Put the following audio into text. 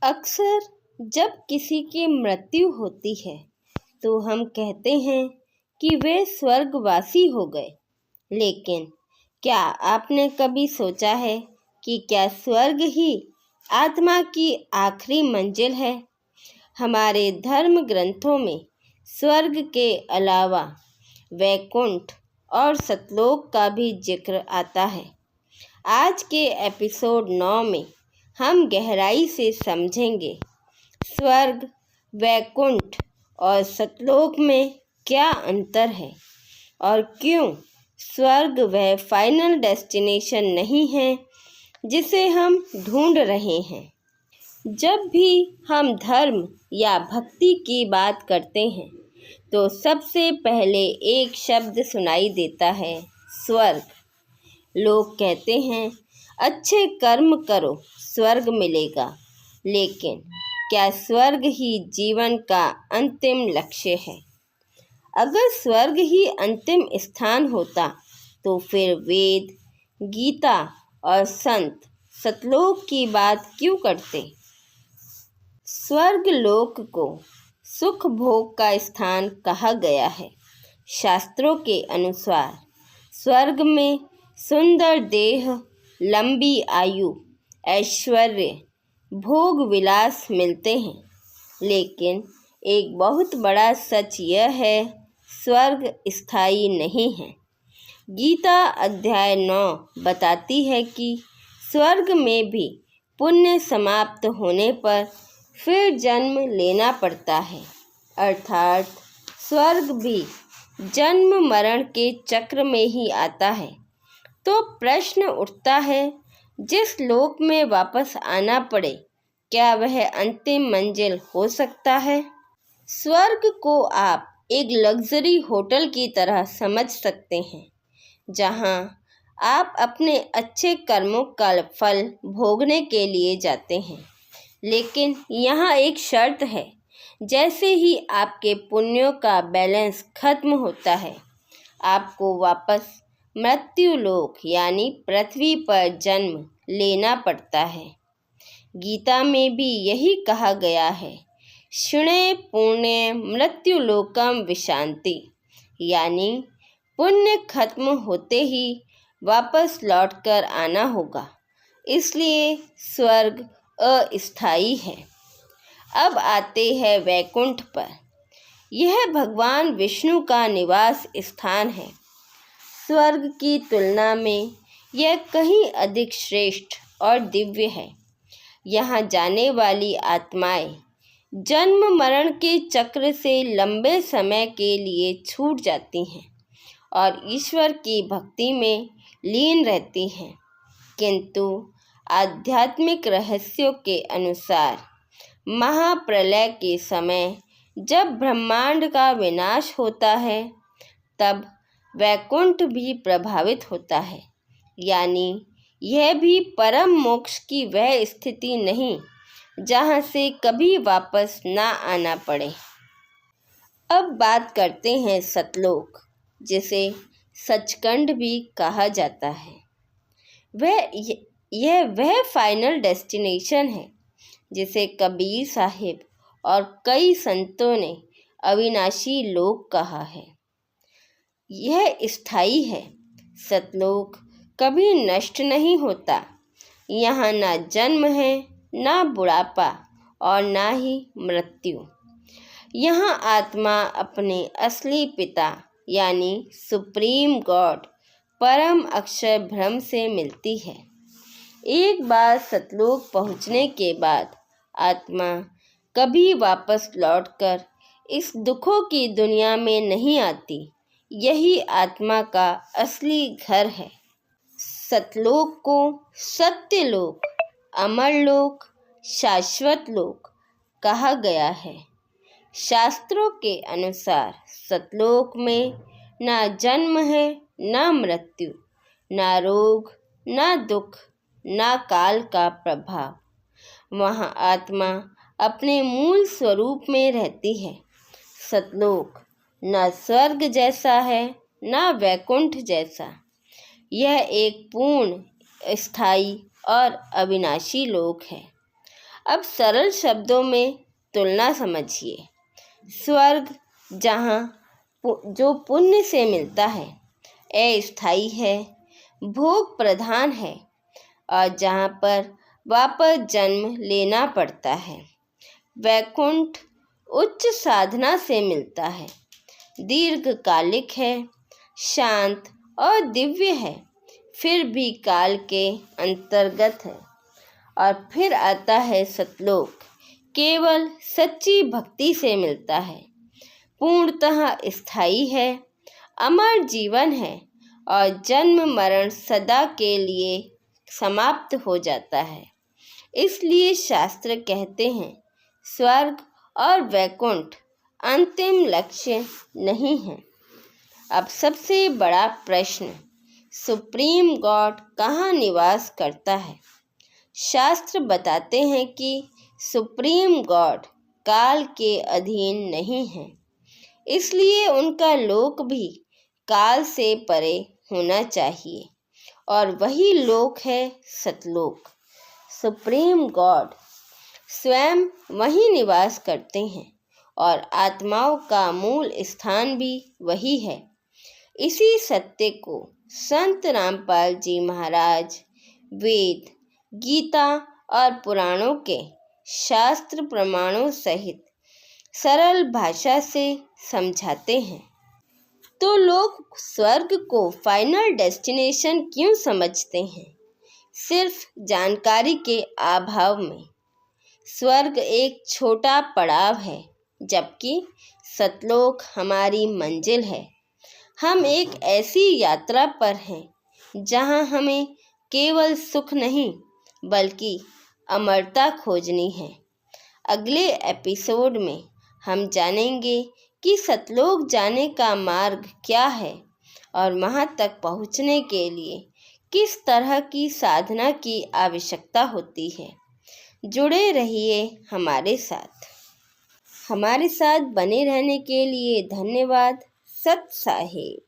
अक्सर जब किसी की मृत्यु होती है तो हम कहते हैं कि वे स्वर्गवासी हो गए। लेकिन क्या आपने कभी सोचा है कि क्या स्वर्ग ही आत्मा की आखिरी मंजिल है? हमारे धर्म ग्रंथों में स्वर्ग के अलावा वैकुंठ और सतलोक का भी जिक्र आता है। आज के एपिसोड 9 में हम गहराई से समझेंगे स्वर्ग, वैकुंठ और सतलोक में क्या अंतर है और क्यों स्वर्ग वह फाइनल डेस्टिनेशन नहीं है जिसे हम ढूंढ रहे हैं। जब भी हम धर्म या भक्ति की बात करते हैं तो सबसे पहले एक शब्द सुनाई देता है, स्वर्ग। लोग कहते हैं अच्छे कर्म करो स्वर्ग मिलेगा, लेकिन क्या स्वर्ग ही जीवन का अंतिम लक्ष्य है? अगर स्वर्ग ही अंतिम स्थान होता तो फिर वेद, गीता और संत सतलोक की बात क्यों करते? स्वर्ग लोक को सुख भोग का स्थान कहा गया है। शास्त्रों के अनुसार स्वर्ग में सुंदर देह, लंबी आयु, ऐश्वर्य, भोग विलास मिलते हैं। लेकिन एक बहुत बड़ा सच यह है, स्वर्ग स्थायी नहीं है। गीता अध्याय 9 बताती है कि स्वर्ग में भी पुण्य समाप्त होने पर फिर जन्म लेना पड़ता है, अर्थात स्वर्ग भी जन्म मरण के चक्र में ही आता है। तो प्रश्न उठता है, जिस लोक में वापस आना पड़े, क्या वह अंतिम मंजिल हो सकता है? स्वर्ग को आप एक लग्जरी होटल की तरह समझ सकते हैं, जहां आप अपने अच्छे कर्मों का फल भोगने के लिए जाते हैं। लेकिन यहाँ एक शर्त है, जैसे ही आपके पुण्यों का बैलेंस खत्म होता है, आपको वापस मृत्यु लोक यानी पृथ्वी पर जन्म लेना पड़ता है। गीता में भी यही कहा गया है, क्षणे पुण्य मृत्यु लोकम विशांति, यानी पुण्य खत्म होते ही वापस लौटकर आना होगा। इसलिए स्वर्ग अस्थायी है। अब आते हैं वैकुंठ पर। यह भगवान विष्णु का निवास स्थान है। स्वर्ग की तुलना में यह कहीं अधिक श्रेष्ठ और दिव्य है। यहाँ जाने वाली आत्माएं जन्म मरण के चक्र से लंबे समय के लिए छूट जाती हैं और ईश्वर की भक्ति में लीन रहती हैं। किंतु आध्यात्मिक रहस्यों के अनुसार महाप्रलय के समय जब ब्रह्मांड का विनाश होता है, तब वैकुंठ भी प्रभावित होता है। यानी यह भी परम मोक्ष की वह स्थिति नहीं जहाँ से कभी वापस ना आना पड़े। अब बात करते हैं सतलोक, जिसे सचखंड भी कहा जाता है। वह फाइनल डेस्टिनेशन है जिसे कबीर साहिब और कई संतों ने अविनाशी लोक कहा है। यह स्थायी है। सतलोक कभी नष्ट नहीं होता। यहाँ ना जन्म है, ना बुढ़ापा और ना ही मृत्यु। यहाँ आत्मा अपने असली पिता यानी सुप्रीम गॉड परम अक्षर ब्रह्म से मिलती है। एक बार सतलोक पहुँचने के बाद आत्मा कभी वापस लौटकर इस दुखों की दुनिया में नहीं आती। यही आत्मा का असली घर है। सतलोक को सत्यलोक, अमरलोक, शाश्वत लोक कहा गया है। शास्त्रों के अनुसार सतलोक में ना जन्म है, ना मृत्यु, ना रोग, ना दुख, ना काल का प्रभाव। वहाँ आत्मा अपने मूल स्वरूप में रहती है। सतलोक न स्वर्ग जैसा है, न वैकुंठ जैसा। यह एक पूर्ण, स्थायी और अविनाशी लोक है। अब सरल शब्दों में तुलना समझिए। स्वर्ग जहाँ जो पुण्य से मिलता है, अस्थायी है, भोग प्रधान है और जहाँ पर वापस जन्म लेना पड़ता है। वैकुंठ उच्च साधना से मिलता है, दीर्घकालिक है, शांत और दिव्य है, फिर भी काल के अंतर्गत है। और फिर आता है सतलोक, केवल सच्ची भक्ति से मिलता है, पूर्णतः स्थायी है, अमर जीवन है और जन्म मरण सदा के लिए समाप्त हो जाता है। इसलिए शास्त्र कहते हैं स्वर्ग और वैकुंठ अंतिम लक्ष्य नहीं है। अब सबसे बड़ा प्रश्न, सुप्रीम गॉड कहाँ निवास करता है? शास्त्र बताते हैं कि सुप्रीम गॉड काल के अधीन नहीं है, इसलिए उनका लोक भी काल से परे होना चाहिए और वही लोक है सतलोक। सुप्रीम गॉड स्वयं वहीं निवास करते हैं और आत्माओं का मूल स्थान भी वही है। इसी सत्य को संत रामपाल जी महाराज वेद, गीता और पुराणों के शास्त्र प्रमाणों सहित सरल भाषा से समझाते हैं। तो लोग स्वर्ग को फाइनल डेस्टिनेशन क्यों समझते हैं? सिर्फ जानकारी के अभाव में। स्वर्ग एक छोटा पड़ाव है, जबकि सतलोक हमारी मंजिल है। हम एक ऐसी यात्रा पर हैं जहां हमें केवल सुख नहीं बल्कि अमरता खोजनी है। अगले एपिसोड में हम जानेंगे कि सतलोक जाने का मार्ग क्या है और वहां तक पहुंचने के लिए किस तरह की साधना की आवश्यकता होती है। जुड़े रहिए हमारे साथ। हमारे साथ बने रहने के लिए धन्यवाद। सत साहिब।